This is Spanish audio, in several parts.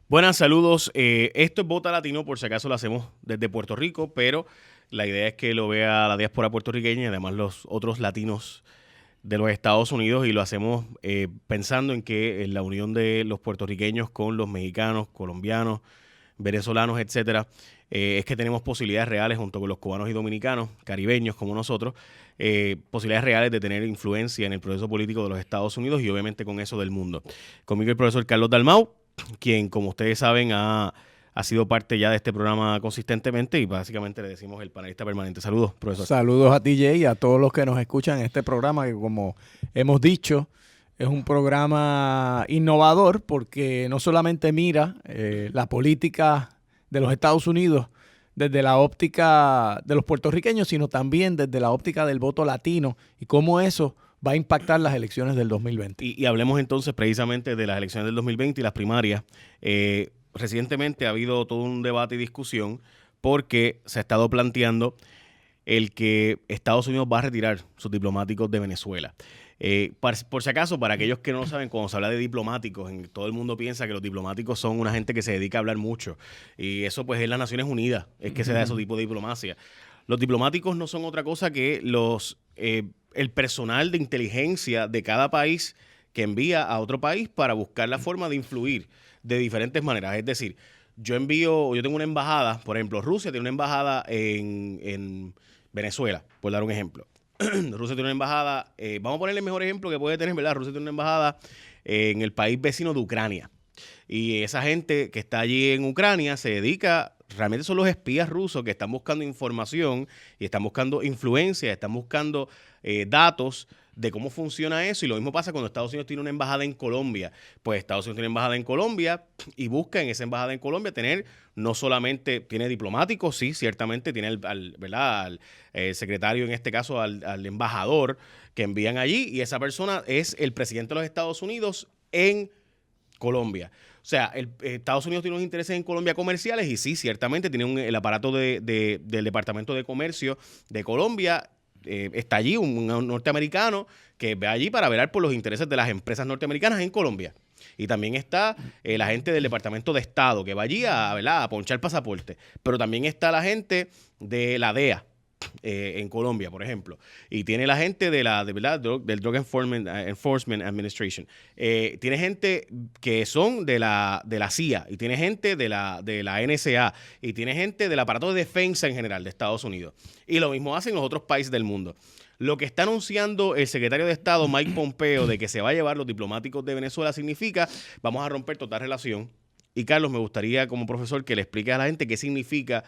Buenas, saludos. Esto es Vota Latino, por si acaso lo hacemos desde Puerto Rico, pero la idea es que lo vea la diáspora puertorriqueña y además los otros latinos de los Estados Unidos, y lo hacemos pensando en que en la unión de los puertorriqueños con los mexicanos, colombianos, venezolanos, etcétera, es que tenemos posibilidades reales junto con los cubanos y dominicanos, caribeños como nosotros, posibilidades reales de tener influencia en el proceso político de los Estados Unidos y obviamente con eso del mundo. Conmigo el profesor Carlos Dalmau, quien, como ustedes saben, ha sido parte ya de este programa consistentemente y básicamente le decimos el panelista permanente. Saludos, profesor. Saludos a ti, Jay, y a todos los que nos escuchan en este programa, que como hemos dicho, es un programa innovador porque no solamente mira la política de los Estados Unidos desde la óptica de los puertorriqueños, sino también desde la óptica del voto latino y cómo eso va a impactar las elecciones del 2020. Y hablemos entonces precisamente de las elecciones del 2020 y las primarias. Recientemente ha habido todo un debate y discusión porque se ha estado planteando el que Estados Unidos va a retirar sus diplomáticos de Venezuela. Por si acaso, para aquellos que no lo saben, cuando se habla de diplomáticos, todo el mundo piensa que los diplomáticos son una gente que se dedica a hablar mucho. Y eso pues es las Naciones Unidas, es que se da ese tipo de diplomacia. Los diplomáticos no son otra cosa que el personal de inteligencia de cada país que envía a otro país para buscar la forma de influir de diferentes maneras. Es decir, yo tengo una embajada, por ejemplo, Rusia tiene una embajada en Venezuela, por dar un ejemplo. Rusia tiene una embajada, vamos a ponerle el mejor ejemplo que puede tener, ¿verdad? Rusia tiene una embajada en el país vecino de Ucrania. Y esa gente que está allí en Ucrania se dedica, realmente son los espías rusos que están buscando información y están buscando influencia, están buscando datos de cómo funciona eso. Y lo mismo pasa cuando Estados Unidos tiene una embajada en Colombia. Pues Estados Unidos tiene embajada en Colombia y busca en esa embajada en Colombia tener, no solamente tiene diplomáticos, sí, ciertamente tiene al secretario, en este caso al embajador que envían allí, y esa persona es el presidente de los Estados Unidos en Colombia. O sea, Estados Unidos tiene unos intereses en Colombia comerciales y sí, ciertamente tiene el aparato del Departamento de Comercio de Colombia. Está allí un norteamericano que ve allí para velar por los intereses de las empresas norteamericanas en Colombia. Y también está la gente del Departamento de Estado que va allí a ponchar pasaporte. Pero también está la gente de la DEA. En Colombia, por ejemplo, y tiene la gente del Drug Enforcement Administration, tiene gente que son de la CIA, y tiene gente de la NSA, y tiene gente del aparato de defensa en general de Estados Unidos, y lo mismo hacen los otros países del mundo. Lo que está anunciando el secretario de Estado, Mike Pompeo, de que se va a llevar los diplomáticos de Venezuela, significa vamos a romper total relación. Y Carlos, me gustaría como profesor que le explique a la gente qué significa,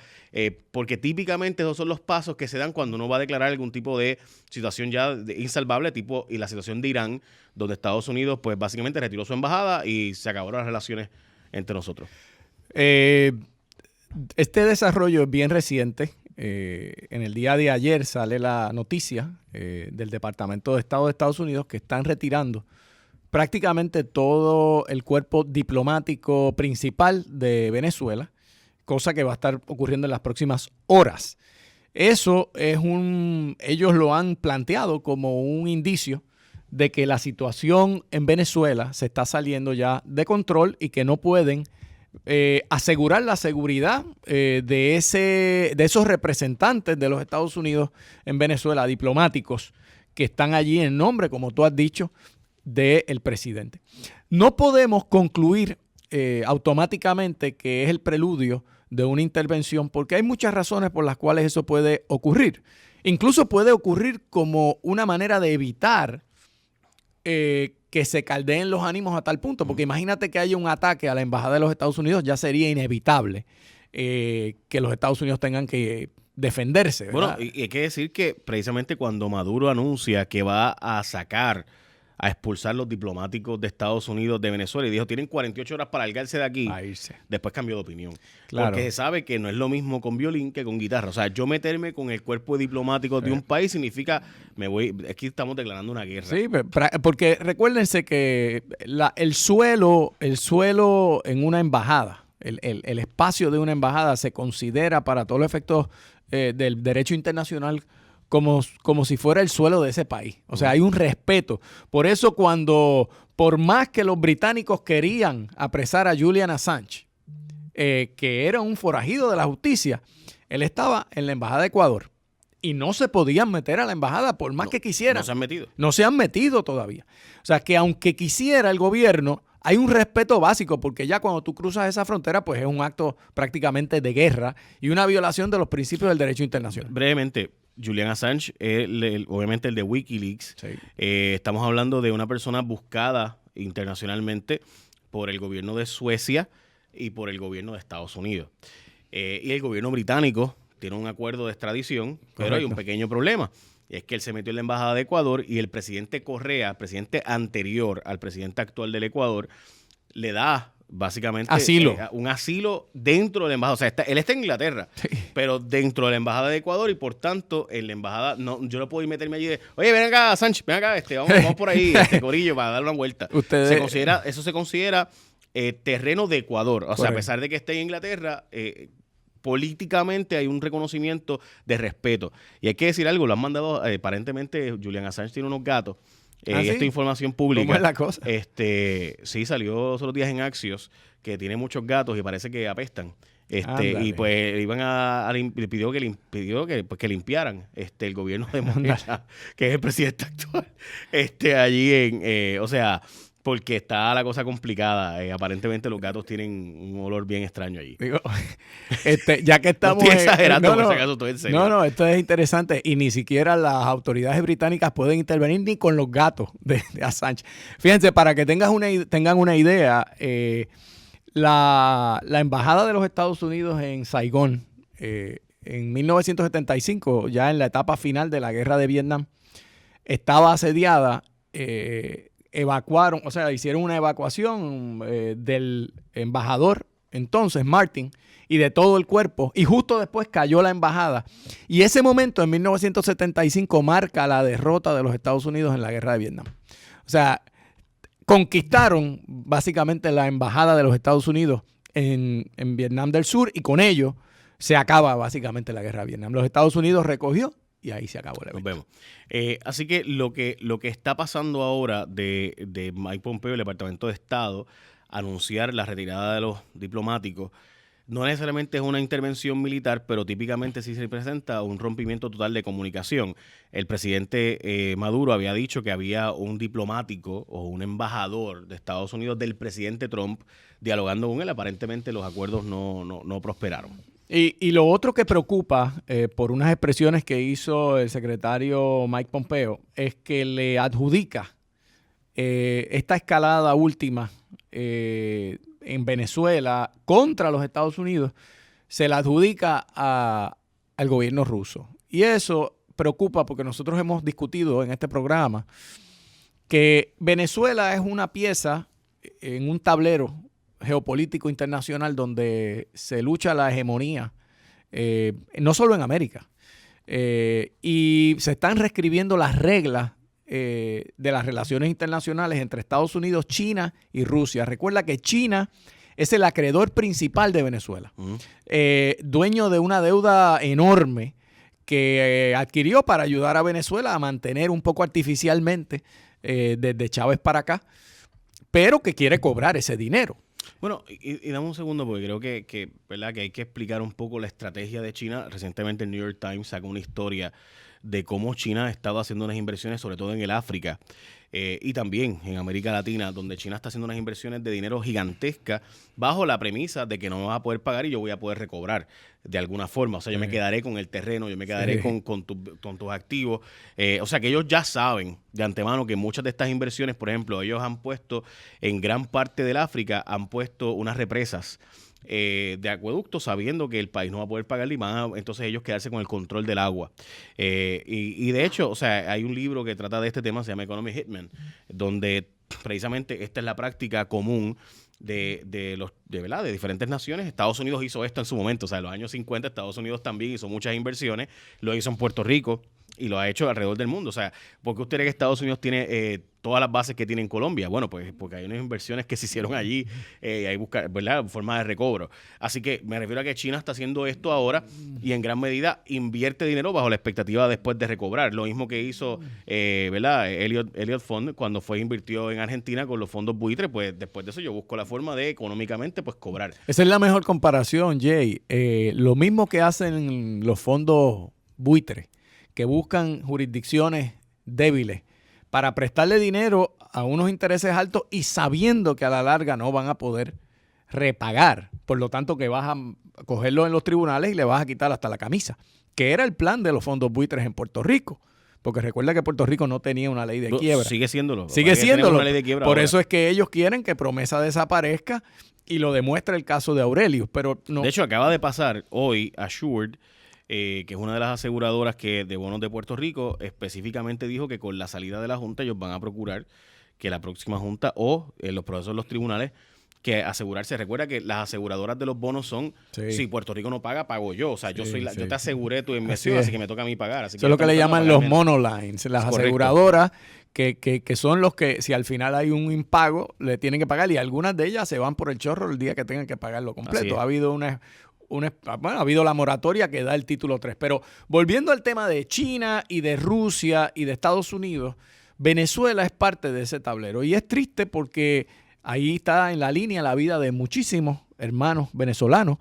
porque típicamente esos son los pasos que se dan cuando uno va a declarar algún tipo de situación ya insalvable, y la situación de Irán, donde Estados Unidos pues básicamente retiró su embajada y se acabaron las relaciones entre nosotros. Este desarrollo es bien reciente. En el día de ayer sale la noticia del Departamento de Estado de Estados Unidos que están retirando prácticamente todo el cuerpo diplomático principal de Venezuela, cosa que va a estar ocurriendo en las próximas horas. Eso es ellos lo han planteado como un indicio de que la situación en Venezuela se está saliendo ya de control y que no pueden asegurar la seguridad de esos representantes de los Estados Unidos en Venezuela, diplomáticos que están allí en nombre, como tú has dicho, del presidente. No podemos concluir automáticamente que es el preludio de una intervención, porque hay muchas razones por las cuales eso puede ocurrir. Incluso puede ocurrir como una manera de evitar que se caldeen los ánimos a tal punto, porque imagínate que haya un ataque a la embajada de los Estados Unidos, ya sería inevitable que los Estados Unidos tengan que defenderse, ¿verdad? Bueno, y hay que decir que precisamente cuando Maduro anuncia que va a expulsar los diplomáticos de Estados Unidos de Venezuela y dijo, tienen 48 horas para largarse de aquí, después cambió de opinión. Claro. Porque se sabe que no es lo mismo con violín que con guitarra. O sea, yo meterme con el cuerpo diplomático de un país significa, aquí estamos declarando una guerra. Sí, porque recuérdense que el suelo en una embajada, el espacio de una embajada se considera para todos los efectos del derecho internacional como si fuera el suelo de ese país. O sea, hay un respeto. Por eso por más que los británicos querían apresar a Julian Assange, que era un forajido de la justicia, él estaba en la embajada de Ecuador y no se podían meter a la embajada por más que quisieran. No se han metido. No se han metido todavía. O sea, que aunque quisiera el gobierno, hay un respeto básico, porque ya cuando tú cruzas esa frontera, pues es un acto prácticamente de guerra y una violación de los principios del derecho internacional. Brevemente, Julian Assange, obviamente el de Wikileaks, Sí. Estamos hablando de una persona buscada internacionalmente por el gobierno de Suecia y por el gobierno de Estados Unidos. Y el gobierno británico tiene un acuerdo de extradición, pero hay un pequeño problema. Y es que él se metió en la embajada de Ecuador y el presidente Correa, presidente anterior al presidente actual del Ecuador, le da básicamente un asilo dentro de la embajada. O sea, él está en Inglaterra, pero dentro de la embajada de Ecuador, y por tanto, en la embajada, yo no puedo ir meterme allí de, oye, ven acá, Sánchez, ven acá, vamos por ahí, corillo, para dar una vuelta. Eso se considera terreno de Ecuador. O sea, a pesar de que esté en Inglaterra, políticamente hay un reconocimiento de respeto. Y hay que decir algo, lo han mandado, aparentemente Julian Assange tiene unos gatos. ¿Sí? Esta es información pública. ¿Cómo es la cosa? Sí, salió otros días en Axios, que tiene muchos gatos y parece que apestan. Y pues le pidió que limpiaran el gobierno de Moneda, que es el presidente actual, allí o sea, porque está la cosa complicada. Aparentemente los gatos tienen un olor bien extraño allí. Digo, ya que estamos... No estoy exagerando, por si acaso, estoy en serio. No, esto es interesante. Y ni siquiera las autoridades británicas pueden intervenir ni con los gatos de Assange. Fíjense, para que tengan una idea, la embajada de los Estados Unidos en Saigón, en 1975, ya en la etapa final de la guerra de Vietnam, estaba asediada. Evacuaron, o sea, hicieron una evacuación del embajador entonces, Martin, y de todo el cuerpo, y justo después cayó la embajada. Y ese momento, en 1975, marca la derrota de los Estados Unidos en la guerra de Vietnam. O sea, conquistaron básicamente la embajada de los Estados Unidos en Vietnam del Sur, y con ello se acaba básicamente la guerra de Vietnam. Los Estados Unidos recogió y ahí se acabó el evento. Nos vemos. Así que lo que está pasando ahora de Mike Pompeo, el Departamento de Estado, anunciar la retirada de los diplomáticos, no necesariamente es una intervención militar, pero típicamente sí se presenta un rompimiento total de comunicación. El presidente Maduro había dicho que había un diplomático o un embajador de Estados Unidos del presidente Trump dialogando con él. Aparentemente los acuerdos no prosperaron. Y lo otro que preocupa por unas expresiones que hizo el secretario Mike Pompeo es que le adjudica esta escalada última en Venezuela contra los Estados Unidos, se la adjudica al gobierno ruso. Y eso preocupa porque nosotros hemos discutido en este programa que Venezuela es una pieza en un tablero geopolítico internacional donde se lucha la hegemonía, no solo en América, y se están reescribiendo las reglas de las relaciones internacionales entre Estados Unidos, China y Rusia. Recuerda que China es el acreedor principal de Venezuela, dueño de una deuda enorme que adquirió para ayudar a Venezuela a mantener un poco artificialmente desde Chávez para acá, pero que quiere cobrar ese dinero. Bueno, y dame un segundo porque creo que ¿verdad? Que hay que explicar un poco la estrategia de China. Recientemente el New York Times sacó una historia de cómo China ha estado haciendo unas inversiones, sobre todo en el África y también en América Latina, donde China está haciendo unas inversiones de dinero gigantescas bajo la premisa de que no me vas a poder pagar y yo voy a poder recobrar de alguna forma. O sea, yo me quedaré con el terreno, yo me quedaré con tus activos. O sea, que ellos ya saben de antemano que muchas de estas inversiones, por ejemplo, ellos han puesto en gran parte del África, han puesto unas represas de acueductos sabiendo que el país no va a poder pagar y van a, entonces ellos quedarse con el control del agua. Y de hecho, o sea, hay un libro que trata de este tema, se llama Economic Hitman, donde precisamente esta es la práctica común de diferentes naciones. Estados Unidos hizo esto en su momento, o sea, en los años 50 Estados Unidos también hizo muchas inversiones, lo hizo en Puerto Rico y lo ha hecho alrededor del mundo. O sea, ¿por qué usted cree que Estados Unidos tiene todas las bases que tiene en Colombia. Bueno, pues porque hay unas inversiones que se hicieron allí, hay buscar, ¿verdad? Formas de recobro. Así que me refiero a que China está haciendo esto ahora y en gran medida invierte dinero bajo la expectativa después de recobrar. Lo mismo que hizo, ¿verdad? Elliott Fund cuando invirtió en Argentina con los fondos buitres, pues después de eso yo busco la forma de económicamente pues cobrar. Esa es la mejor comparación, Jay. Lo mismo que hacen los fondos buitres, que buscan jurisdicciones débiles para prestarle dinero a unos intereses altos y sabiendo que a la larga no van a poder repagar. Por lo tanto, que vas a cogerlo en los tribunales y le vas a quitar hasta la camisa, que era el plan de los fondos buitres en Puerto Rico. Porque recuerda que Puerto Rico no tenía una ley de quiebra. Sigue siéndolo. Sigue siéndolo. Una ley de quiebra por ahora. eso es que ellos quieren que Promesa desaparezca y lo demuestra el caso de Aurelius. Pero no. De hecho, acaba de pasar hoy Assured, que es una de las aseguradoras de bonos de Puerto Rico, específicamente dijo que con la salida de la Junta ellos van a procurar que la próxima Junta o los procesos de los tribunales que asegurarse. Recuerda que las aseguradoras de los bonos son, si Puerto Rico no paga, pago yo. O sea, yo te aseguré tu inversión, así que me toca a mí pagar. Así eso es lo que le llaman los monolines, las aseguradoras que son los que si al final hay un impago, le tienen que pagar y algunas de ellas se van por el chorro el día que tengan que pagarlo completo. Ha habido ha habido la moratoria que da el título 3. Pero volviendo al tema de China y de Rusia y de Estados Unidos, Venezuela es parte de ese tablero. Y es triste porque ahí está en la línea la vida de muchísimos hermanos venezolanos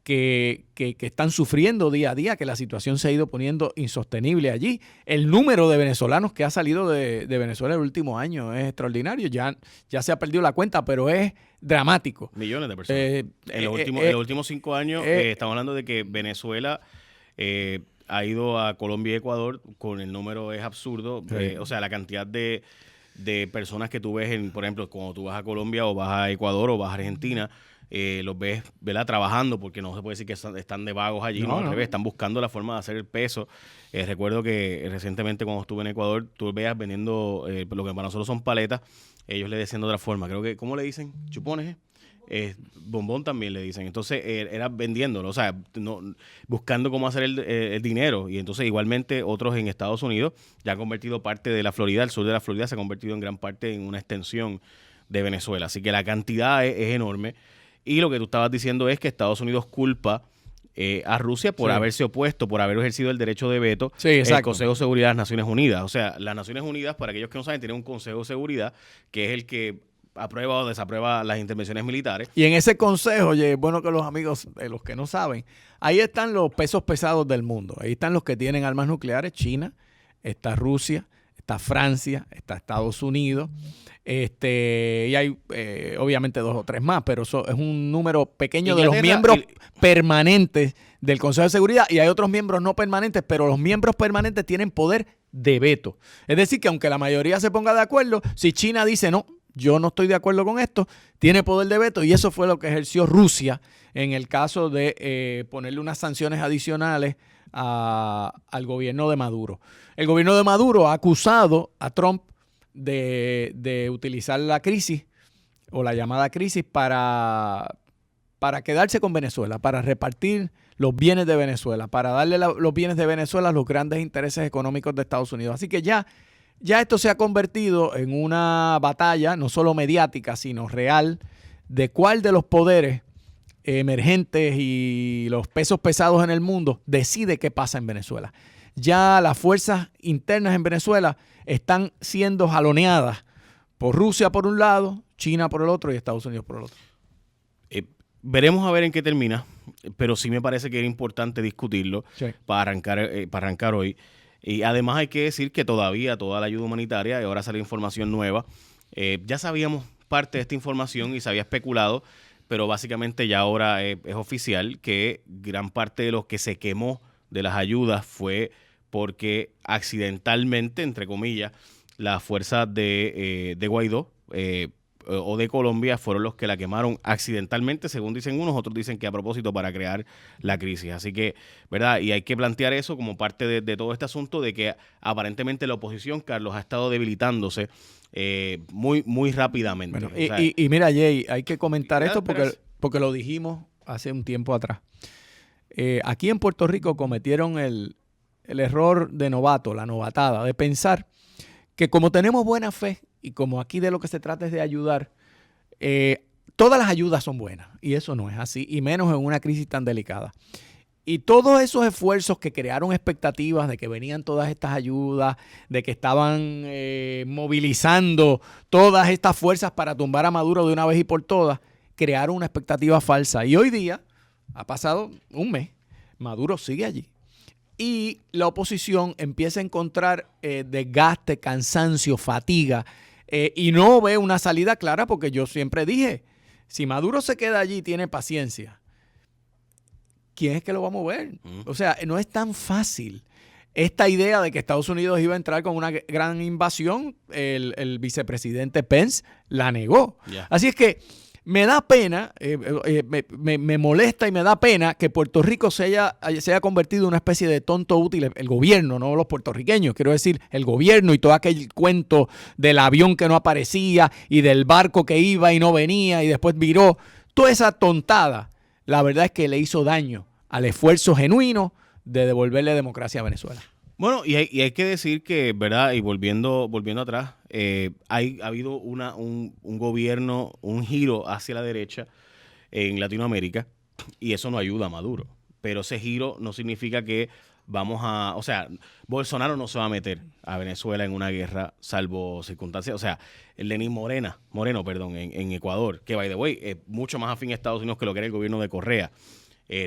que están sufriendo día a día, que la situación se ha ido poniendo insostenible allí. El número de venezolanos que ha salido de Venezuela el último año es extraordinario. Ya se ha perdido la cuenta, pero es dramático. Millones de personas. En los últimos 5 años estamos hablando de que Venezuela ha ido a Colombia y Ecuador con el número es absurdo. O sea, la cantidad de personas que tú ves, por ejemplo, cuando tú vas a Colombia o vas a Ecuador o vas a Argentina, los ves, ¿verdad?, trabajando, porque no se puede decir que están de vagos allí, no, al revés, están buscando la forma de hacer el peso. Recuerdo que recientemente cuando estuve en Ecuador, tú veas vendiendo lo que para nosotros son paletas, ellos le decían de otra forma, creo que, ¿cómo le dicen? ¿Chupones? Bombón también le dicen. Entonces era vendiéndolo, o sea, buscando cómo hacer el dinero. Y entonces igualmente otros en Estados Unidos ya han convertido parte de la Florida, el sur de la Florida se ha convertido en gran parte en una extensión de Venezuela. Así que la cantidad es enorme. Y lo que tú estabas diciendo es que Estados Unidos culpa a Rusia por haberse opuesto, por haber ejercido el derecho de veto en el Consejo de Seguridad de las Naciones Unidas. O sea, las Naciones Unidas, para aquellos que no saben, tienen un Consejo de Seguridad que es el que aprueba o desaprueba las intervenciones militares. Y en ese consejo, es bueno que los amigos, los que no saben, ahí están los pesos pesados del mundo. Ahí están los que tienen armas nucleares, China, está Rusia, está Francia, está Estados Unidos, y hay obviamente 2 o 3 más, pero eso es un número pequeño de los miembros permanentes del Consejo de Seguridad, y hay otros miembros no permanentes, pero los miembros permanentes tienen poder de veto. Es decir, que aunque la mayoría se ponga de acuerdo, si China dice no, yo no estoy de acuerdo con esto, tiene poder de veto, y eso fue lo que ejerció Rusia en el caso de ponerle unas sanciones adicionales al gobierno de Maduro. El gobierno de Maduro ha acusado a Trump de utilizar la crisis o la llamada crisis para quedarse con Venezuela, para repartir los bienes de Venezuela, para darle los bienes de Venezuela a los grandes intereses económicos de Estados Unidos. Así que ya esto se ha convertido en una batalla, no solo mediática, sino real, de cuál de los poderes emergentes y los pesos pesados en el mundo decide qué pasa en Venezuela. Ya las fuerzas internas en Venezuela están siendo jaloneadas por Rusia por un lado, China por el otro y Estados Unidos por el otro. Veremos a ver en qué termina, pero sí me parece que era importante discutirlo para arrancar hoy. Y además hay que decir que todavía toda la ayuda humanitaria, y ahora sale información nueva, ya sabíamos parte de esta información y se había especulado, pero básicamente ya ahora es oficial que gran parte de lo que se quemó de las ayudas fue porque accidentalmente, entre comillas, las fuerzas de Guaidó o de Colombia fueron los que la quemaron accidentalmente, según dicen unos, otros dicen que a propósito para crear la crisis. Así que, ¿verdad? Y hay que plantear eso como parte de todo este asunto de que aparentemente la oposición, Carlos, ha estado debilitándose muy, muy rápidamente. Bueno, y mira, Jay, hay que comentar esto porque lo dijimos hace un tiempo atrás. Aquí en Puerto Rico cometieron el error de novato, la novatada, de pensar que como tenemos buena fe y como aquí de lo que se trata es de ayudar, todas las ayudas son buenas y eso no es así, y menos en una crisis tan delicada. Y todos esos esfuerzos que crearon expectativas de que venían todas estas ayudas, de que estaban movilizando todas estas fuerzas para tumbar a Maduro de una vez y por todas, crearon una expectativa falsa. Y hoy día, ha pasado un mes, Maduro sigue allí. Y la oposición empieza a encontrar desgaste, cansancio, fatiga, y no ve una salida clara porque yo siempre dije, si Maduro se queda allí y tiene paciencia, ¿quién es que lo va a mover? O sea, no es tan fácil. Esta idea de que Estados Unidos iba a entrar con una gran invasión, el vicepresidente Pence la negó. Yeah. Así es que me da pena, me molesta y me da pena que Puerto Rico se haya convertido en una especie de tonto útil, el gobierno, no los puertorriqueños, quiero decir, el gobierno y todo aquel cuento del avión que no aparecía y del barco que iba y no venía y después viró. Toda esa tontada, la verdad es que le hizo daño al esfuerzo genuino de devolverle democracia a Venezuela. Bueno, y hay que decir que, ¿verdad? Y volviendo atrás, ha habido un gobierno, un giro hacia la derecha en Latinoamérica, y eso no ayuda a Maduro. Pero ese giro no significa que o sea, Bolsonaro no se va a meter a Venezuela en una guerra, salvo circunstancias. O sea, el Lenín Moreno, en Ecuador, que, by the way, es mucho más afín a Estados Unidos que lo que era el gobierno de Correa,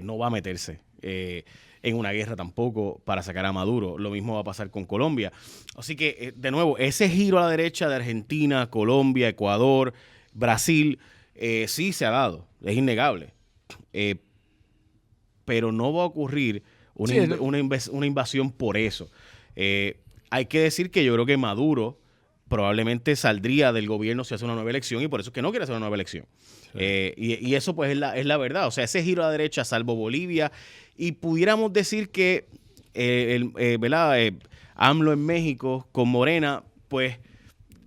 no va a meterse en una guerra tampoco para sacar a Maduro. Lo mismo va a pasar con Colombia. Así que, de nuevo, ese giro a la derecha de Argentina, Colombia, Ecuador, Brasil, sí se ha dado, es innegable. Pero no va a ocurrir una invasión por eso. Hay que decir que yo creo que Maduro probablemente saldría del gobierno si hace una nueva elección, y por eso es que no quiere hacer una nueva elección. Sí. Y eso pues es la verdad. O sea, ese giro a la derecha, salvo Bolivia, y pudiéramos decir que AMLO en México con Morena, pues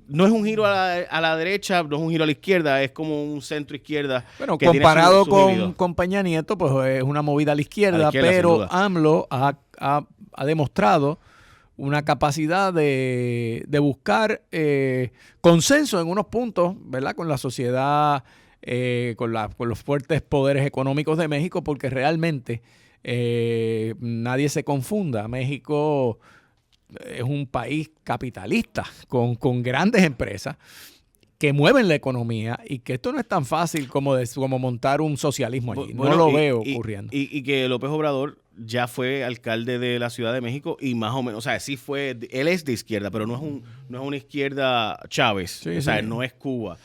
no es un giro a la derecha, no es un giro a la izquierda, es como un centro izquierda. Bueno, comparado con Peña Nieto, pues es una movida a la izquierda, pero AMLO ha demostrado una capacidad de buscar consenso en unos puntos, ¿verdad? Con la sociedad, con los fuertes poderes económicos de México, porque realmente nadie se confunda. México es un país capitalista con grandes empresas que mueven la economía, y que esto no es tan fácil como montar un socialismo allí. Bueno, no lo veo ocurriendo. Y que López Obrador ya fue alcalde de la Ciudad de México y más o menos, o sea, sí fue, él es de izquierda, pero no es una izquierda Chávez, sí, o sea, no es Cuba,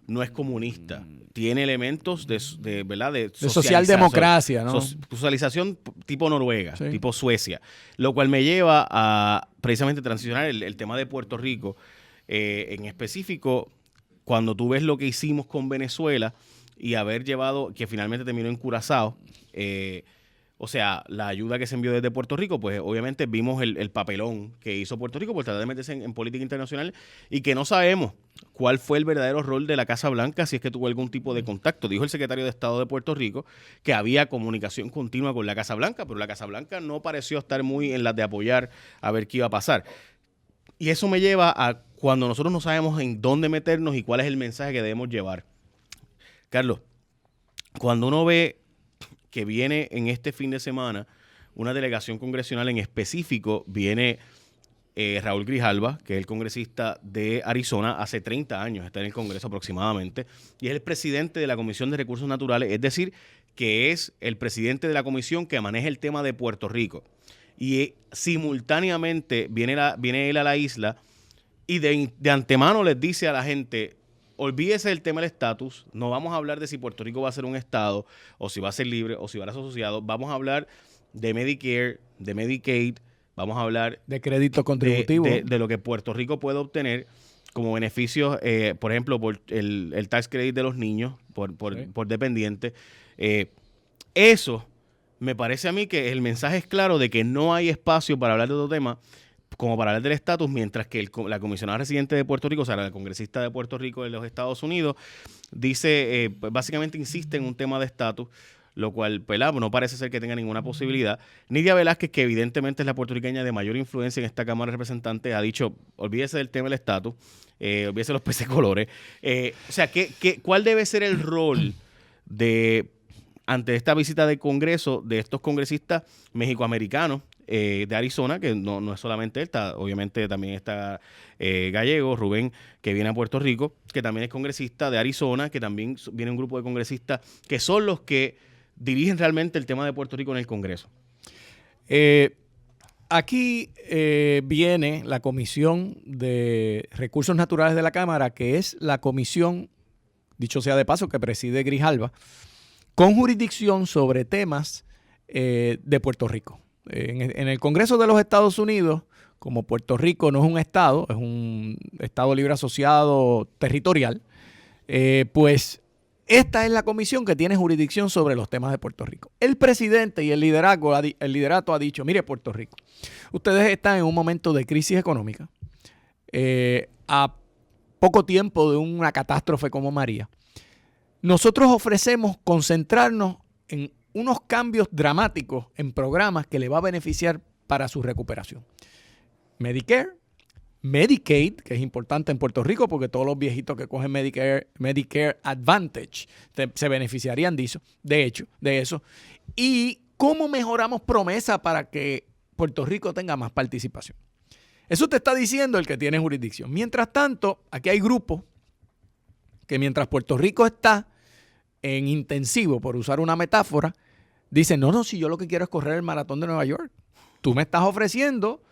no es comunista, tiene elementos de ¿verdad? De socialdemocracia, ¿no? Socialización tipo Noruega, sí, tipo Suecia, lo cual me lleva a precisamente transicionar el tema de Puerto Rico, en específico, cuando tú ves lo que hicimos con Venezuela y haber llevado, que finalmente terminó en Curazao, o sea, la ayuda que se envió desde Puerto Rico, pues obviamente vimos el papelón que hizo Puerto Rico por tratar de meterse en política internacional, y que no sabemos cuál fue el verdadero rol de la Casa Blanca, si es que tuvo algún tipo de contacto. Dijo el secretario de Estado de Puerto Rico que había comunicación continua con la Casa Blanca, pero la Casa Blanca no pareció estar muy en las de apoyar a ver qué iba a pasar. Y eso me lleva a cuando nosotros no sabemos en dónde meternos y cuál es el mensaje que debemos llevar. Carlos, cuando uno ve que viene en este fin de semana una delegación congresional, en específico viene Raúl Grijalva, que es el congresista de Arizona, hace 30 años está en el Congreso aproximadamente, y es el presidente de la Comisión de Recursos Naturales, es decir, que es el presidente de la comisión que maneja el tema de Puerto Rico. Y simultáneamente viene él a la isla y de antemano les dice a la gente: olvídese del tema del estatus, no vamos a hablar de si Puerto Rico va a ser un estado, o si va a ser libre, o si va a ser asociado, vamos a hablar de Medicare, de Medicaid, vamos a hablar de crédito contributivo, de lo que Puerto Rico puede obtener como beneficios, por ejemplo, por el tax credit de los niños, por dependiente. Eso me parece a mí que el mensaje es claro de que no hay espacio para hablar de otro tema como para hablar del estatus, mientras que la comisionada residente de Puerto Rico, o sea, la congresista de Puerto Rico de los Estados Unidos, dice, básicamente insiste en un tema de estatus, lo cual, ¿verdad?, no parece ser que tenga ninguna posibilidad. Nidia Velázquez, que evidentemente es la puertorriqueña de mayor influencia en esta Cámara de Representantes, ha dicho, olvídese del tema del estatus, olvídese de los peces colores. O sea, ¿cuál debe ser el rol ante esta visita de Congreso de estos congresistas mexicoamericanos de Arizona, que no es solamente él, obviamente también está Gallego, Rubén, que viene a Puerto Rico, que también es congresista de Arizona, que también viene un grupo de congresistas que son los que dirigen realmente el tema de Puerto Rico en el Congreso? Aquí viene la Comisión de Recursos Naturales de la Cámara, que es la comisión, dicho sea de paso, que preside Grijalva, con jurisdicción sobre temas de Puerto Rico. En el Congreso de los Estados Unidos, como Puerto Rico no es un estado, es un estado libre asociado territorial, pues esta es la comisión que tiene jurisdicción sobre los temas de Puerto Rico. El presidente y el liderato ha dicho, mire Puerto Rico, ustedes están en un momento de crisis económica, a poco tiempo de una catástrofe como María. Nosotros ofrecemos concentrarnos en unos cambios dramáticos en programas que le va a beneficiar para su recuperación. Medicare, Medicaid, que es importante en Puerto Rico porque todos los viejitos que cogen Medicare Advantage se beneficiarían de eso. Y cómo mejoramos promesa para que Puerto Rico tenga más participación. Eso te está diciendo el que tiene jurisdicción. Mientras tanto, aquí hay grupos que mientras Puerto Rico está en intensivo, por usar una metáfora, dicen, no, si yo lo que quiero es correr el maratón de Nueva York. Tú me estás ofreciendo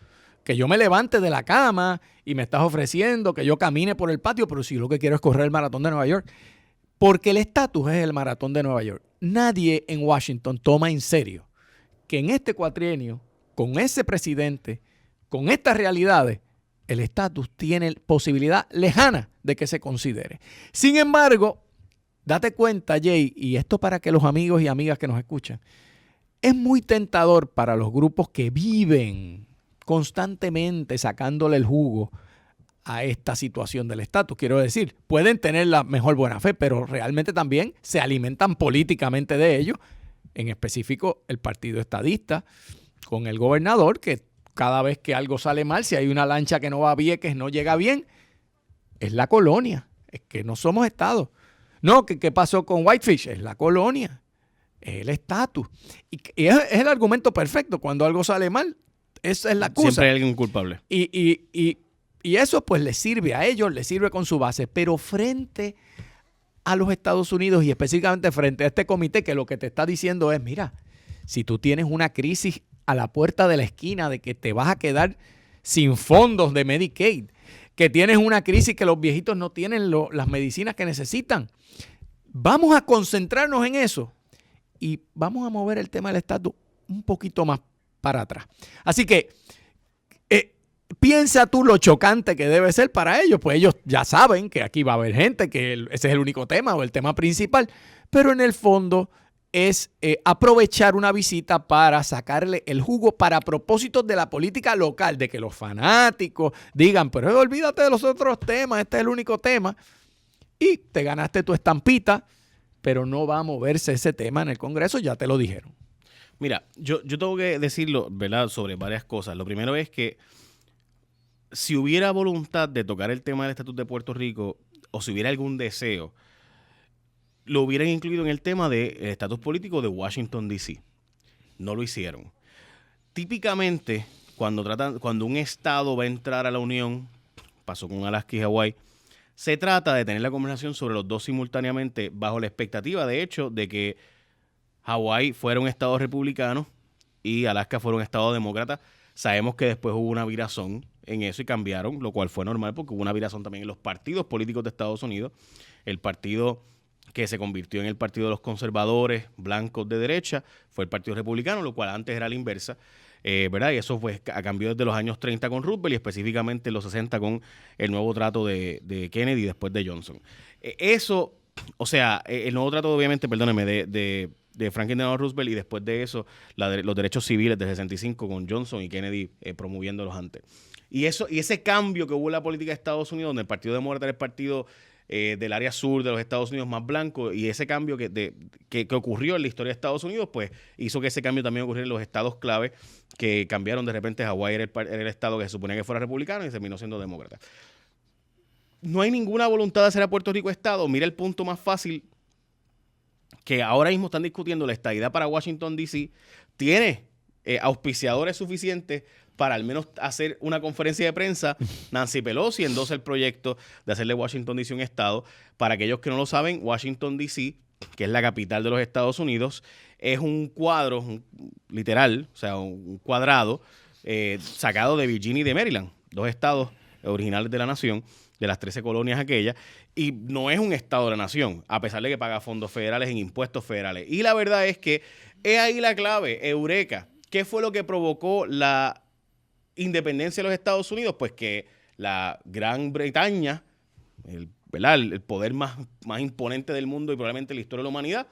que yo me levante de la cama y me estás ofreciendo que yo camine por el patio, pero si yo lo que quiero es correr el maratón de Nueva York. Porque el estatus es el maratón de Nueva York. Nadie en Washington toma en serio que en este cuatrienio, con ese presidente, con estas realidades, el estatus tiene posibilidad lejana de que se considere. Sin embargo, date cuenta, Jay, y esto para que los amigos y amigas que nos escuchan, es muy tentador para los grupos que viven constantemente sacándole el jugo a esta situación del estatus. Quiero decir, pueden tener la mejor buena fe, pero realmente también se alimentan políticamente de ello. En específico, el partido estadista con el gobernador, que cada vez que algo sale mal, si hay una lancha que no va bien, que no llega bien, es la colonia. Es que no somos estados. No, ¿qué pasó con Whitefish? Es la colonia, es el estatus. Y es el argumento perfecto. Cuando algo sale mal, esa es la excusa. Siempre hay alguien culpable. Y eso pues les sirve a ellos, les sirve con su base. Pero frente a los Estados Unidos y específicamente frente a este comité que lo que te está diciendo es, mira, si tú tienes una crisis a la puerta de la esquina de que te vas a quedar sin fondos de Medicaid, que tienes una crisis que los viejitos no tienen las medicinas que necesitan, vamos a concentrarnos en eso y vamos a mover el tema del estatus un poquito más para atrás. Así que piensa tú lo chocante que debe ser para ellos, pues ellos ya saben que aquí va a haber gente, que ese es el único tema o el tema principal, pero en el fondo es aprovechar una visita para sacarle el jugo para propósitos de la política local, de que los fanáticos digan, pero olvídate de los otros temas, este es el único tema, y te ganaste tu estampita, pero no va a moverse ese tema en el Congreso, ya te lo dijeron. Mira, yo tengo que decirlo, ¿verdad?, sobre varias cosas. Lo primero es que si hubiera voluntad de tocar el tema del estatus de Puerto Rico, o si hubiera algún deseo, lo hubieran incluido en el tema del estatus político de Washington, D.C. No lo hicieron. Típicamente, cuando un estado va a entrar a la Unión, pasó con Alaska y Hawái, se trata de tener la conversación sobre los dos simultáneamente, bajo la expectativa, de hecho, de que Hawái fuera un estado republicano y Alaska fuera un estado demócrata. Sabemos que después hubo una virazón en eso y cambiaron, lo cual fue normal porque hubo una virazón también en los partidos políticos de Estados Unidos. El partido que se convirtió en el partido de los conservadores blancos de derecha fue el Partido Republicano, lo cual antes era la inversa, ¿verdad? Y eso fue a cambio desde los años 30 con Roosevelt y específicamente en los 60 con el nuevo trato de Kennedy y después de Johnson. Eso, o sea, el nuevo trato, obviamente, perdóneme, de Franklin Delano Roosevelt y después de eso los derechos civiles de 65 con Johnson y Kennedy promoviéndolos antes. Y ese cambio que hubo en la política de Estados Unidos, donde el Partido Demócrata era el partido del área sur de los Estados Unidos más blanco, y ese cambio que ocurrió en la historia de Estados Unidos, pues hizo que ese cambio también ocurriera en los estados clave, que cambiaron de repente. Hawái era el estado que se suponía que fuera republicano y terminó siendo demócrata. No hay ninguna voluntad de hacer a Puerto Rico estado. Mira el punto más fácil, que ahora mismo están discutiendo la estadidad para Washington, D.C. Tiene auspiciadores suficientes para al menos hacer una conferencia de prensa. Nancy Pelosi endosa el proyecto de hacerle Washington, D.C. un estado. Para aquellos que no lo saben, Washington, D.C., que es la capital de los Estados Unidos, es un cuadro, literal, o sea, un cuadrado sacado de Virginia y de Maryland, dos estados originales de la nación, de las 13 colonias aquellas, y no es un estado de la nación, a pesar de que paga fondos federales en impuestos federales. Y la verdad es que es ahí la clave, eureka. ¿Qué fue lo que provocó la independencia de los Estados Unidos? Pues que la Gran Bretaña, el poder más imponente del mundo y probablemente la historia de la humanidad,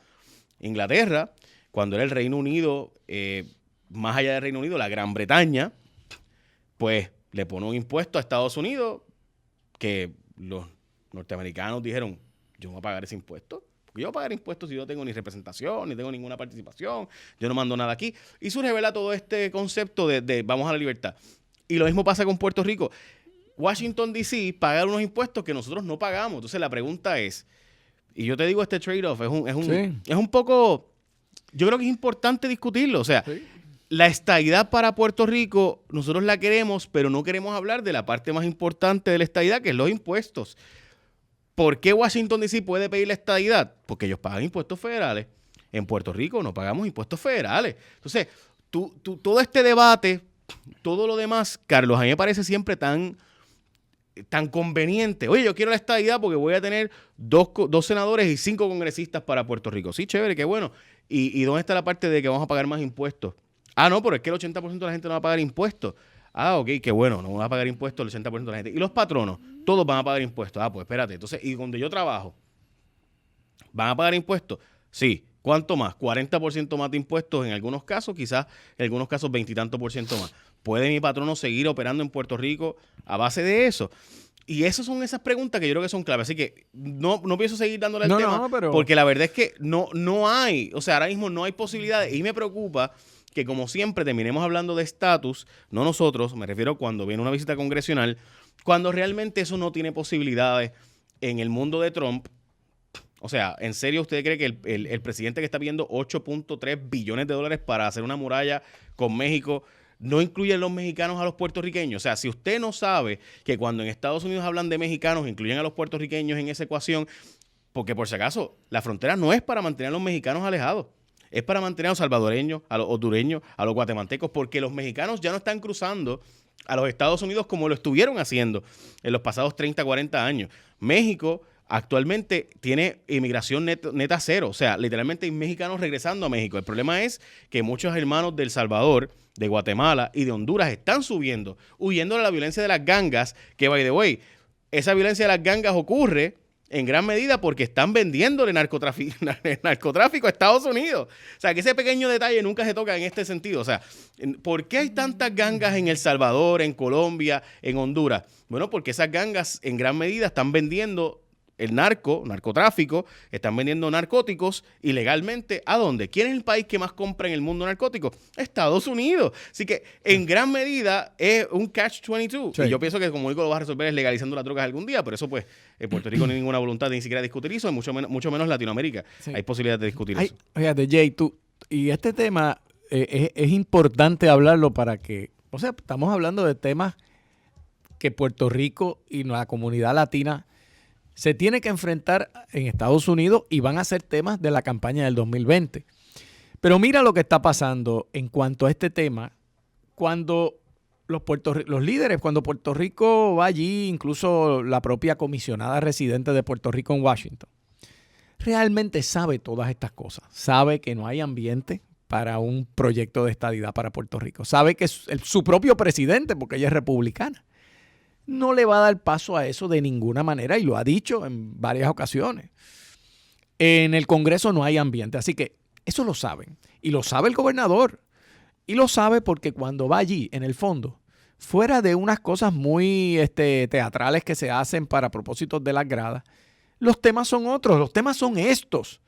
Inglaterra, cuando era el Reino Unido, más allá del Reino Unido, la Gran Bretaña, pues le pone un impuesto a Estados Unidos que los norteamericanos dijeron, yo no voy a pagar ese impuesto. Porque yo voy a pagar impuestos si yo no tengo ni representación, ni tengo ninguna participación, yo no mando nada aquí. Y surge, ¿verdad?, todo este concepto de vamos a la libertad. Y lo mismo pasa con Puerto Rico. Washington, D.C. paga unos impuestos que nosotros no pagamos. Entonces la pregunta es, y yo te digo, este trade-off es un poco, yo creo que es importante discutirlo. O sea, la estadidad para Puerto Rico, nosotros la queremos, pero no queremos hablar de la parte más importante de la estadidad, que es los impuestos. ¿Por qué Washington, D.C. puede pedir la estadidad? Porque ellos pagan impuestos federales. En Puerto Rico no pagamos impuestos federales. Entonces, todo este debate, todo lo demás, Carlos, a mí me parece siempre tan conveniente. Oye, yo quiero la estadidad porque voy a tener dos senadores y 5 congresistas para Puerto Rico. Sí, chévere, qué bueno. ¿Y dónde está la parte de que vamos a pagar más impuestos? Ah, no, pero es que el 80% de la gente no va a pagar impuestos. Ah, ok, qué bueno, no va a pagar impuestos el 80% de la gente. ¿Y los patronos? Todos van a pagar impuestos. Ah, pues espérate. Entonces, ¿y donde yo trabajo? ¿Van a pagar impuestos? Sí. ¿Cuánto más? 40% más de impuestos en algunos casos, quizás en algunos casos 20 y tanto por ciento más. ¿Puede mi patrono seguir operando en Puerto Rico a base de eso? Y esas son esas preguntas que yo creo que son claves. Así que no pienso seguir dándole el tema, porque la verdad es que no hay, o sea, ahora mismo no hay posibilidades. Y me preocupa que, como siempre, terminemos hablando de estatus, no nosotros, me refiero cuando viene una visita congresional, cuando realmente eso no tiene posibilidades en el mundo de Trump. O sea, ¿en serio usted cree que el presidente que está pidiendo $8.3 billones para hacer una muralla con México no incluye a los mexicanos a los puertorriqueños? O sea, si usted no sabe que cuando en Estados Unidos hablan de mexicanos, incluyen a los puertorriqueños en esa ecuación, porque por si acaso, la frontera no es para mantener a los mexicanos alejados. Es para mantener a los salvadoreños, a los hondureños, a los guatemaltecos, porque los mexicanos ya no están cruzando a los Estados Unidos como lo estuvieron haciendo en los pasados 30, 40 años. México actualmente tiene inmigración neta cero. O sea, literalmente hay mexicanos regresando a México. El problema es que muchos hermanos de El Salvador, de Guatemala y de Honduras están subiendo, huyendo de la violencia de las gangas, que, by the way, esa violencia de las gangas ocurre en gran medida porque están vendiéndole narcotráfico a Estados Unidos. O sea, que ese pequeño detalle nunca se toca en este sentido. O sea, ¿por qué hay tantas gangas en El Salvador, en Colombia, en Honduras? Bueno, porque esas gangas en gran medida están vendiendo el narcotráfico, están vendiendo narcóticos ilegalmente. ¿A dónde? ¿Quién es el país que más compra en el mundo narcótico? Estados Unidos. Así que en gran medida es un catch-22. Sí. Y yo pienso que como único lo va a resolver es legalizando las drogas algún día. Por eso, pues, en Puerto Rico no hay ninguna voluntad de ni siquiera discutir eso, y mucho menos Latinoamérica. Sí. Hay posibilidad de discutir eso. Fíjate, Jay, y este tema es importante hablarlo para que, o sea, estamos hablando de temas que Puerto Rico y la comunidad latina se tiene que enfrentar en Estados Unidos, y van a ser temas de la campaña del 2020. Pero mira lo que está pasando en cuanto a este tema. Cuando los líderes, cuando Puerto Rico va allí, incluso la propia comisionada residente de Puerto Rico en Washington, realmente sabe todas estas cosas. Sabe que no hay ambiente para un proyecto de estadidad para Puerto Rico. Sabe que su propio presidente, porque ella es republicana, no le va a dar paso a eso de ninguna manera, y lo ha dicho en varias ocasiones. En el Congreso no hay ambiente, así que eso lo saben. Y lo sabe el gobernador. Y lo sabe porque cuando va allí, en el fondo, fuera de unas cosas muy teatrales que se hacen para propósitos de las gradas, Los temas son otros, los temas son estos.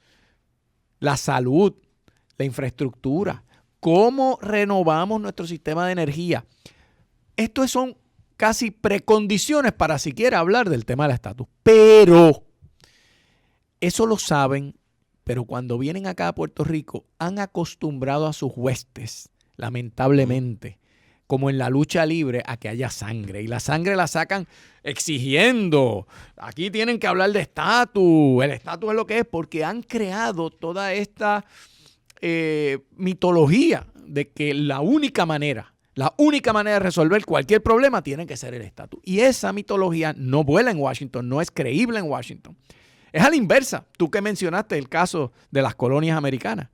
La salud, la infraestructura, cómo renovamos nuestro sistema de energía. Estos son casi precondiciones para siquiera hablar del tema del estatus. Pero eso lo saben, pero cuando vienen acá a Puerto Rico han acostumbrado a sus huestes, lamentablemente, como en la lucha libre, a que haya sangre. Y la sangre la sacan exigiendo. Aquí tienen que hablar de estatus. El estatus es lo que es, porque han creado toda esta mitología de que la única manera de resolver cualquier problema tiene que ser el estatus. Y esa mitología no vuela en Washington, no es creíble en Washington. Es a la inversa. Tú que mencionaste el caso de las colonias americanas.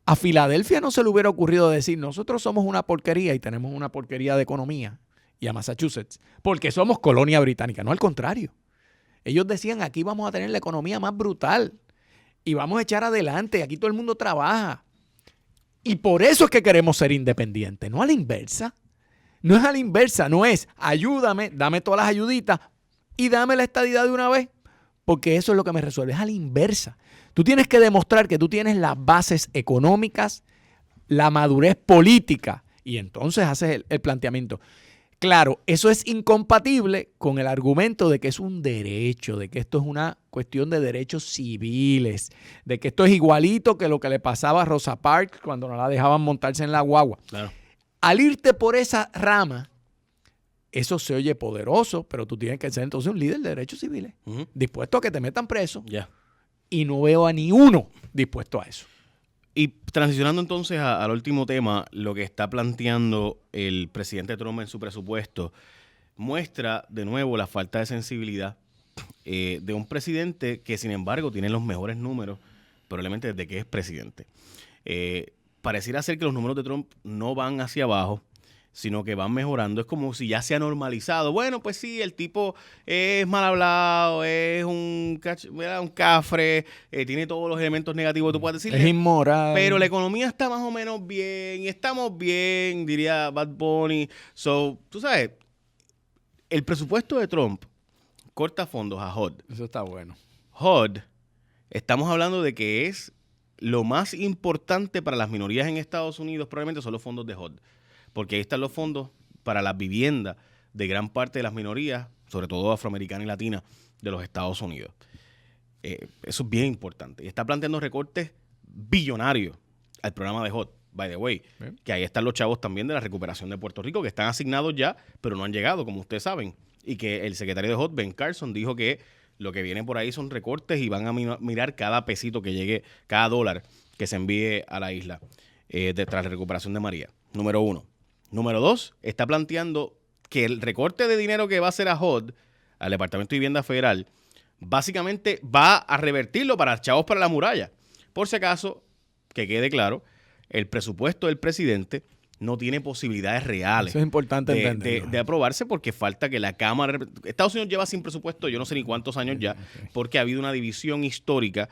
A Filadelfia no se le hubiera ocurrido decir, nosotros somos una porquería y tenemos una porquería de economía, y a Massachusetts, porque somos colonia británica. No, al contrario. Ellos decían, aquí vamos a tener la economía más brutal y vamos a echar adelante, aquí todo el mundo trabaja. Y por eso es que queremos ser independientes, no a la inversa. No es a la inversa, no es ayúdame, dame todas las ayuditas y dame la estadidad de una vez, porque eso es lo que me resuelve. Es a la inversa. Tú tienes que demostrar que tú tienes las bases económicas, la madurez política, y entonces haces el planteamiento. Claro, eso es incompatible con el argumento de que es un derecho, de que esto es una cuestión de derechos civiles, de que esto es igualito que lo que le pasaba a Rosa Parks cuando no la dejaban montarse en la guagua. Claro. Al irte por esa rama, eso se oye poderoso, pero tú tienes que ser entonces un líder de derechos civiles, dispuesto a que te metan preso. Ya. Y no veo a ni uno dispuesto a eso. Y transicionando entonces al último tema, lo que está planteando el presidente Trump en su presupuesto muestra de nuevo la falta de sensibilidad de un presidente que, sin embargo, tiene los mejores números, probablemente desde que es presidente. Pareciera ser que los números de Trump no van hacia abajo, sino que van mejorando. Es como si ya se ha normalizado. Bueno, pues sí, el tipo es mal hablado, es un cafre, tiene todos los elementos negativos que tú puedes decirle. Es inmoral. Pero la economía está más o menos bien, y estamos bien, diría Bad Bunny. So, tú sabes, el presupuesto de Trump corta fondos a HUD. Eso está bueno. HUD, estamos hablando de que es lo más importante para las minorías en Estados Unidos, probablemente son los fondos de HUD. Porque ahí están los fondos para las viviendas de gran parte de las minorías, sobre todo afroamericanas y latinas, de los Estados Unidos. Eso es bien importante. Y está planteando recortes billonarios al programa de HUD, by the way. Que ahí están los chavos también de la recuperación de Puerto Rico, que están asignados ya, pero no han llegado, como ustedes saben. Y que el secretario de HUD, Ben Carson, dijo que lo que viene por ahí son recortes y van a mirar cada pesito que llegue, cada dólar que se envíe a la isla tras la recuperación de María. Número 1. Número 2, está planteando que el recorte de dinero que va a hacer a HUD, al Departamento de Vivienda Federal, básicamente va a revertirlo para chavos para la muralla. Por si acaso, que quede claro, el presupuesto del presidente no tiene posibilidades reales. Eso es importante entenderlo. De aprobarse, porque falta que la Cámara... Estados Unidos lleva sin presupuesto yo no sé ni cuántos años ya, porque ha habido una división histórica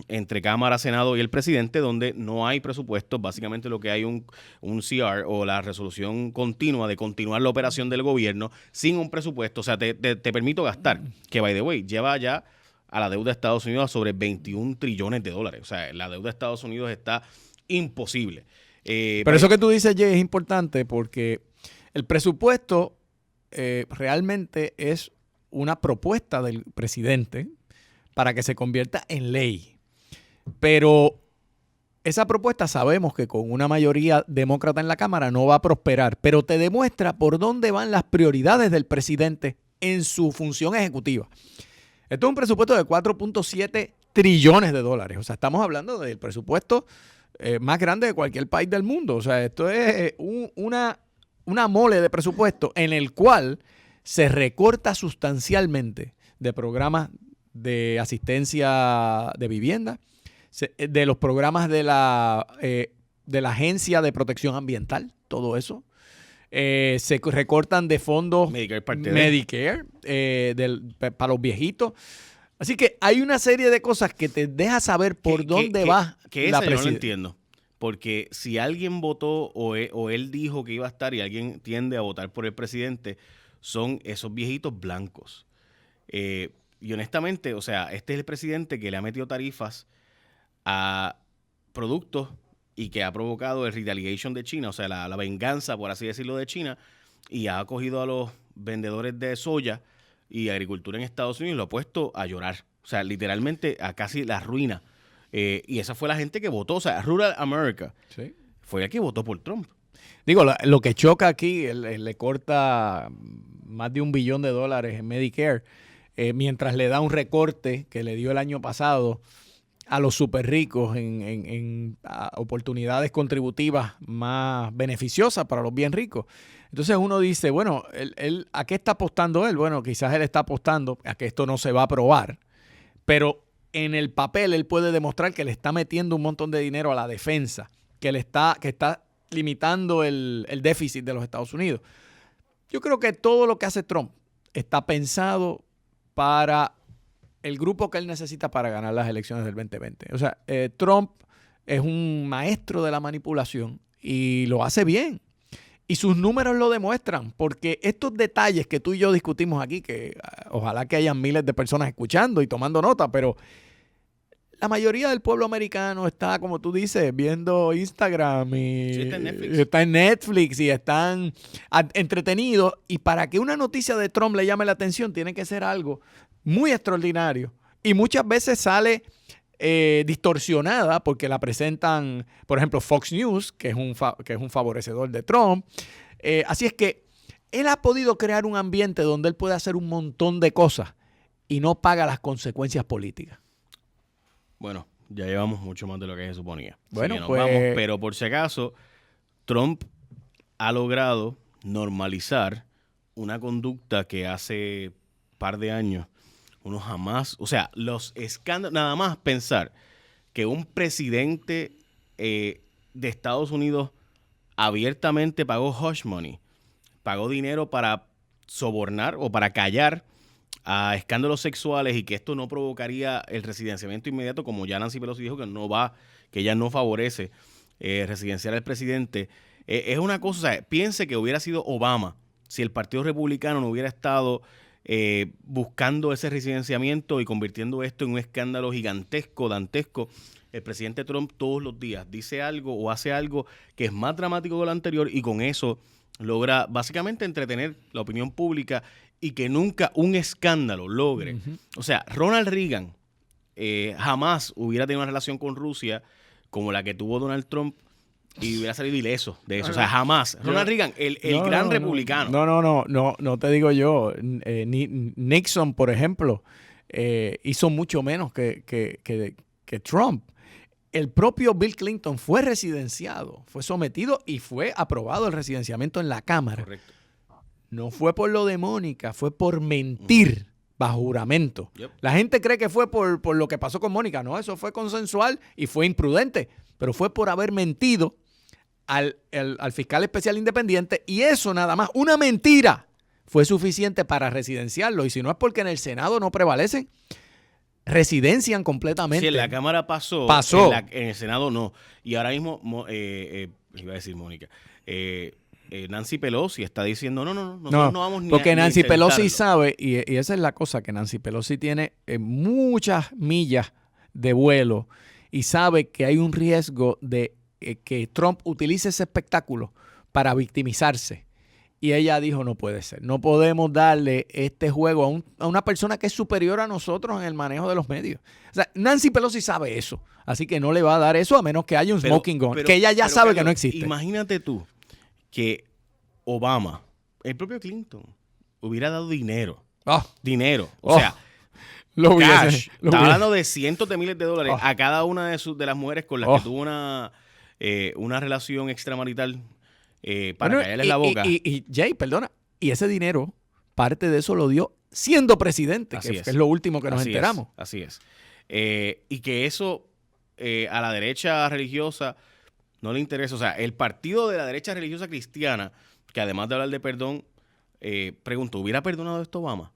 entre Cámara, Senado y el presidente, donde no hay presupuesto. Básicamente lo que hay un CR o la resolución continua de continuar la operación del gobierno sin un presupuesto. O sea, te permito gastar, que by the way, lleva ya a la deuda de Estados Unidos a sobre 21 trillones de dólares. O sea, la deuda de Estados Unidos está imposible. Pero eso que tú dices, Jay, es importante porque el presupuesto realmente es una propuesta del presidente para que se convierta en ley. Pero esa propuesta sabemos que con una mayoría demócrata en la Cámara no va a prosperar, pero te demuestra por dónde van las prioridades del presidente en su función ejecutiva. Esto es un presupuesto de 4.7 trillones de dólares. O sea, estamos hablando del presupuesto más grande de cualquier país del mundo. O sea, esto es una mole de presupuesto en el cual se recorta sustancialmente de programas de asistencia de vivienda, de los programas de la Agencia de Protección Ambiental, todo eso. Se recortan de fondos Medicare para los viejitos. Así que hay una serie de cosas que te deja saber por dónde va la presidencia. Yo no entiendo. Porque si alguien votó o él dijo que iba a estar y alguien tiende a votar por el presidente, son esos viejitos blancos. Y Y honestamente, o sea, este es el presidente que le ha metido tarifas a productos y que ha provocado el retaliation de China, o sea, la venganza, por así decirlo, de China, y ha cogido a los vendedores de soya y agricultura en Estados Unidos y lo ha puesto a llorar. O sea, literalmente a casi la ruina. Y esa fue la gente que votó. O sea, Rural America fue el que votó por Trump. Digo, lo que choca aquí, él le corta más de $1 billón en Medicare, mientras le da un recorte que le dio el año pasado a los súper ricos en oportunidades contributivas más beneficiosas para los bien ricos. Entonces uno dice, bueno, ¿a qué está apostando él? Bueno, quizás él está apostando a que esto no se va a aprobar, pero en el papel él puede demostrar que le está metiendo un montón de dinero a la defensa, que está limitando el déficit de los Estados Unidos. Yo creo que todo lo que hace Trump está pensado para el grupo que él necesita para ganar las elecciones del 2020. O sea, Trump es un maestro de la manipulación y lo hace bien. Y sus números lo demuestran, porque estos detalles que tú y yo discutimos aquí, que ojalá que hayan miles de personas escuchando y tomando nota, pero la mayoría del pueblo americano está, como tú dices, viendo Instagram y está en Netflix y están entretenidos. Y para que una noticia de Trump le llame la atención, tiene que ser algo muy extraordinario. Y muchas veces sale distorsionada porque la presentan, por ejemplo, Fox News, que es un favorecedor de Trump. Así es que él ha podido crear un ambiente donde él puede hacer un montón de cosas y no paga las consecuencias políticas. Bueno, ya llevamos mucho más de lo que se suponía. Bueno, nos pues vamos, pero por si acaso, Trump ha logrado normalizar una conducta que hace par de años uno jamás, o sea, los escándalos, nada más pensar que un presidente de Estados Unidos abiertamente pagó hush money, pagó dinero para sobornar o para callar a escándalos sexuales y que esto no provocaría el residenciamiento inmediato, como ya Nancy Pelosi dijo que ella no favorece residenciar al presidente. Es una cosa, o sea, piense que hubiera sido Obama si el Partido Republicano no hubiera estado buscando ese residenciamiento y convirtiendo esto en un escándalo gigantesco, dantesco. El presidente Trump todos los días dice algo o hace algo que es más dramático que lo anterior y con eso logra básicamente entretener la opinión pública y que nunca un escándalo logre. Uh-huh. O sea, Ronald Reagan jamás hubiera tenido una relación con Rusia como la que tuvo Donald Trump y hubiera salido ileso de eso. O sea, jamás. Ronald Reagan, el gran republicano. No te digo yo. Nixon, por ejemplo, hizo mucho menos que Trump. El propio Bill Clinton fue residenciado, fue sometido y fue aprobado el residenciamiento en la Cámara. Correcto. No fue por lo de Mónica, fue por mentir bajo juramento. Yep. La gente cree que fue por lo que pasó con Mónica. No, eso fue consensual y fue imprudente, pero fue por haber mentido al fiscal especial independiente y eso nada más, una mentira, fue suficiente para residenciarlo. Y si no es porque en el Senado no prevalecen, residencian completamente. Si en la Cámara pasó. En el Senado no. Y ahora mismo, iba a decir Mónica, Nancy Pelosi está diciendo, nosotros no vamos ni porque a Nancy Pelosi sabe, y esa es la cosa, que Nancy Pelosi tiene muchas millas de vuelo y sabe que hay un riesgo de que Trump utilice ese espectáculo para victimizarse. Y ella dijo, no puede ser, no podemos darle este juego a una persona que es superior a nosotros en el manejo de los medios. O sea, Nancy Pelosi sabe eso, así que no le va a dar eso a menos que haya un smoking gun, que ella ya sabe que no existe. Imagínate tú que Obama, el propio Clinton, hubiera dado dinero. Dinero. O sea, cash. Está hablando de cientos de miles de dólares a cada una de las mujeres con las que tuvo una relación extramarital para callarles la boca. Y Jay, perdona, y ese dinero, parte de eso lo dio siendo presidente, que es lo último que nos enteramos. Así es. Y que eso a la derecha religiosa no le interesa. O sea, el partido de la derecha religiosa cristiana, que además de hablar de perdón, preguntó, ¿hubiera perdonado esto Obama?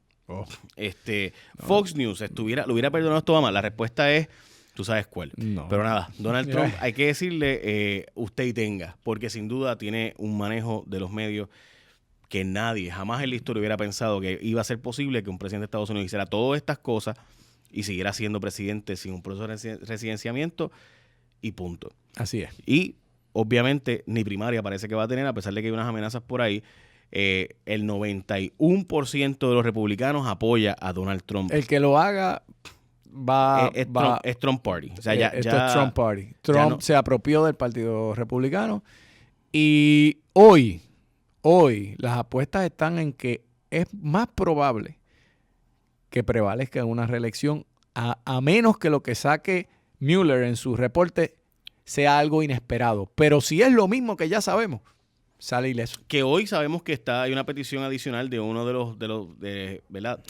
Fox News lo hubiera perdonado esto Obama. La respuesta es, tú sabes cuál. No. Pero nada, Donald Trump, hay que decirle usted y tenga, porque sin duda tiene un manejo de los medios que nadie jamás en la historia hubiera pensado que iba a ser posible que un presidente de Estados Unidos hiciera todas estas cosas y siguiera siendo presidente sin un proceso de residenciamiento y punto. Así es. Y obviamente ni primaria parece que va a tener, a pesar de que hay unas amenazas por ahí. El 91% de los republicanos apoya a Donald Trump. El que lo haga es Trump Party. O sea, esto es Trump Party. Trump se apropió del Partido Republicano y hoy las apuestas están en que es más probable que prevalezca en una reelección a menos que lo que saque Mueller en su reporte sea algo inesperado. Pero si es lo mismo que ya sabemos, sale ileso. Que hoy sabemos que hay una petición adicional de uno de los ¿verdad?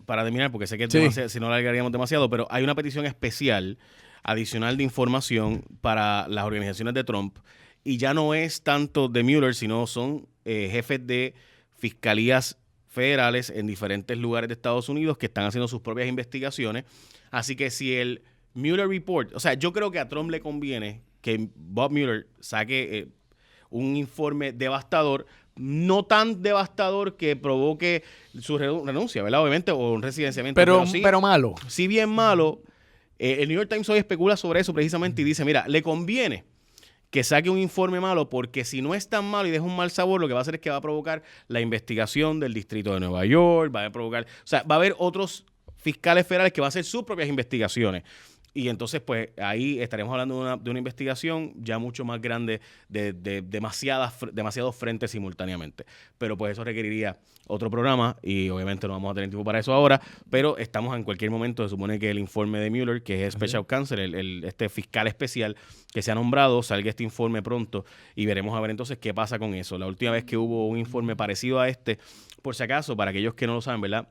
Para terminar, porque sé que si no la alargaríamos demasiado, pero hay una petición especial adicional de información para las organizaciones de Trump y ya no es tanto de Mueller, sino son jefes de fiscalías federales en diferentes lugares de Estados Unidos que están haciendo sus propias investigaciones. Así que si el Mueller Report, o sea, yo creo que a Trump le conviene que Bob Mueller saque un informe devastador, no tan devastador que provoque su renuncia, ¿verdad? Obviamente, o un residenciamiento. Pero malo. Si bien malo, el New York Times hoy especula sobre eso precisamente y dice, mira, le conviene que saque un informe malo porque si no es tan malo y deja un mal sabor, lo que va a hacer es que va a provocar la investigación del Distrito de Nueva York, va a haber otros fiscales federales que van a hacer sus propias investigaciones. Y entonces, pues, ahí estaremos hablando de una investigación ya mucho más grande de demasiados frentes simultáneamente. Pero pues eso requeriría otro programa y obviamente no vamos a tener tiempo para eso ahora, pero estamos en cualquier momento. Se supone que el informe de Mueller, que es Special Counsel, este fiscal especial que se ha nombrado, salga este informe pronto y veremos a ver entonces qué pasa con eso. La última vez que hubo un informe parecido a este, por si acaso, para aquellos que no lo saben, ¿verdad?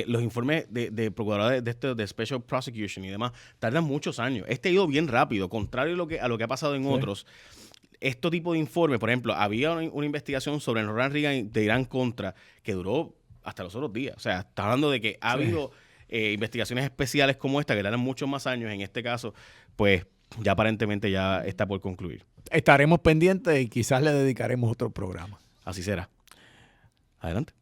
Los informes de procuradores de Special Prosecution y demás tardan muchos años. Este ha ido bien rápido, contrario a lo que ha pasado en otros. Este tipo de informes, por ejemplo, había una investigación sobre Ronald Reagan de Irán Contra que duró hasta los otros días. O sea, está hablando de que ha habido investigaciones especiales como esta que tardan muchos más años. En este caso, pues ya aparentemente ya está por concluir. Estaremos pendientes y quizás le dedicaremos otro programa. Así será. Adelante.